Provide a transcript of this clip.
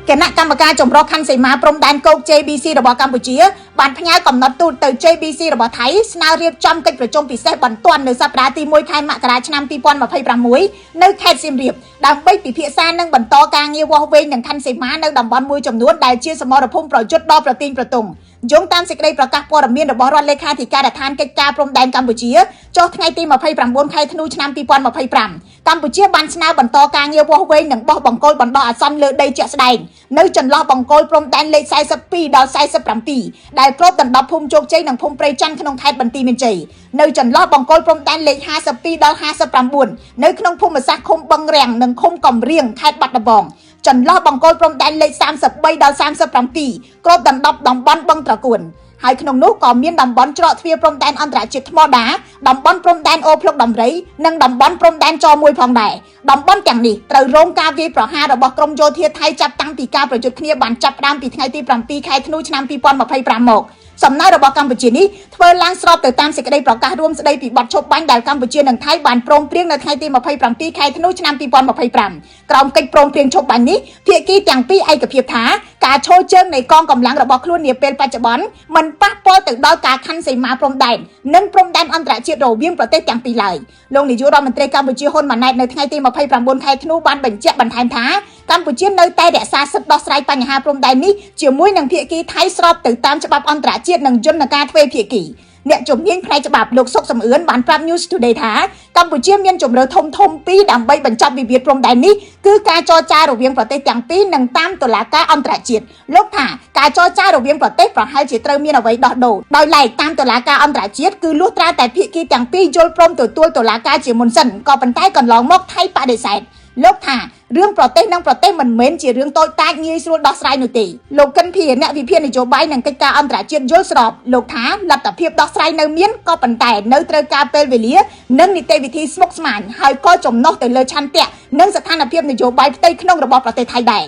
គណៈកម្មការចម្រុះខណ្ឌសីមាព្រំដែនគោក JBC របស់កម្ពុជាបានផ្ញើកំណត់ទូតទៅ JBC របស់ថៃស្នើរៀបចំកិច្ចប្រជុំពិសេសបន្ទាន់នៅសប្តាហ៍ទី1ខែមករាឆ្នាំ2026នៅខេត្តសៀមរាបដើម្បីពិភាក្សានិងបន្តការងារវាស់វែងនឹងខណ្ឌសីមានៅតំបន់មួយចំនួនដែលជាសមរភូមិប្រយុទ្ធដ៏ប្រទីងប្រទង់យោងតាមសេចក្តីប្រកាសព័ត៌មានរបស់រដ្ឋលេខាធិការដ្ឋានកិច្ចការព្រំដែនកម្ពុជាចុះថ្ងៃទី29ខែធ្នូឆ្នាំ2025កម្ពុជាបានស្នើបន្តការងារវាស់វែងនិងបោះបង្គោលបណ្ដោះអាសន្នលើដីជាក់ស្ដែងនៅចន្លោះបង្គោលព្រំដែនលេខ42ដល់47ដែលគ្របដណ្ដប់ភូមិជោគជ័យនិងភូមិព្រៃច័ន្ទក្នុងខេត្តបន្ទាយមានជ័យនៅចន្លោះបង្គោលព្រំដែនលេខ52ដល់59នៅក្នុងភូមិសាស្ត្រឃុំបឹងរាំងនិងឃុំកំរៀងខេត្តបាត់ដំបងចន្លោះបង្គោលព្រំដែនលេខ33ដល់37គ្របដណ្ដប់តំបន់បឹងត្រកួនហើយក្នុងនោះក៏មានតំបន់ច្រកទ្វារព្រំដែនអន្តរជាតិថ្មដាតំបន់ព្រំដែនអូភ្លុកដំរីនិងតំបន់ព្រំដែនចមួយផងដែរតំបន់ទាំងនេះត្រូវរងការវាយប្រហាររបស់ក្រមយោធាថៃចាប់តាំងពីការប្រយុទ្ធគ្នាបានចាប់ផ្ដើមពីថ្ងៃទី7ខែធ្នូឆ្នាំ2025មកសំណើរបស់កម្ពុជានេះធ្វើឡើងស្របទៅតាមសេចក្តីប្រកាសរួមស្តីពីបទឈប់បាញ់ដែលកម្ពុជានិងថៃបានព្រមព្រៀងនៅថ្ងៃទី27ខែធ្នូឆ្នាំ2025ក្រោមកិច្ចព្រមព្រៀងឈប់បាញ់នេះភាគីទាំងពីរឯកភាពថាការឈរជើងនៃកងកម្លាំងរបស់ខ្លួននាពេលបច្ចុប្បន្នមិនប៉ះពាល់ទៅដល់ការខ័ណ្ឌសីមាព្រំដែននិងព្រំដែនអន្តរជាតិរវាងប្រទេសទាំងពីរឡើយលោកនាយករដ្ឋមន្ត្រីកម្ពុជាហ៊ុនម៉ាណែតនៅថ្ងៃទី29ខែធ្នូបានបញ្ជាក់បន្ថែមថាកម្ពុជានៅតែរក្សាសិទ្ធិដោះស្រាយបញ្ហាព្រំដែននេះជាមួយនឹងភាគីថៃស្របទៅតាមច្បាប់អន្តរជាតិនិងយន្តការទ្វេភាគីអ្នកជំនាញផ្នែកច្បាប់លោកសុកសំអឿនបានប្រាប់ News Today ថាកម្ពុជាមានជម្រើសធំពីរដើម្បីបញ្ចប់វិវាទព្រំដែននេះគឺការចរចារវាងប្រទេសទាំងពីរនិងតាមតុលាការអន្តរជាតិលោកថាការចរចារវាងប្រទេសប្រហែលជាត្រូវមានអ្វីដោះដូរដោយឡែកតាមតុលាការអន្តរជាតិគឺលុះត្រាតែភាគីទាំងពីរយល់ព្រមទទួលតុលាការជាមុនសិនក៏ប៉ុន្តែកន្លងមកថៃបដិសេធលោកថារឿងប្រទេសនិងប្រទេសមិនមែនជារឿងតូចតាចងាយស្រួលដោះស្រាយនោះទេលោកកិនភីអ្នកវិភាគនយោបាយនិងកិច្ចការអន្តរជាតិយល់ស្របលោកថាលទ្ធភាពដោះស្រាយនៅមានក៏ប៉ុន្តែនៅត្រូវការពេលវេលានិងនីតិវិធីស្មុគស្មាញហើយក៏ចំណុះទៅលើឆន្ទៈនិងស្ថានភាពនយោបាយផ្ទៃក្នុងរបស់ប្រទេសថៃដែរ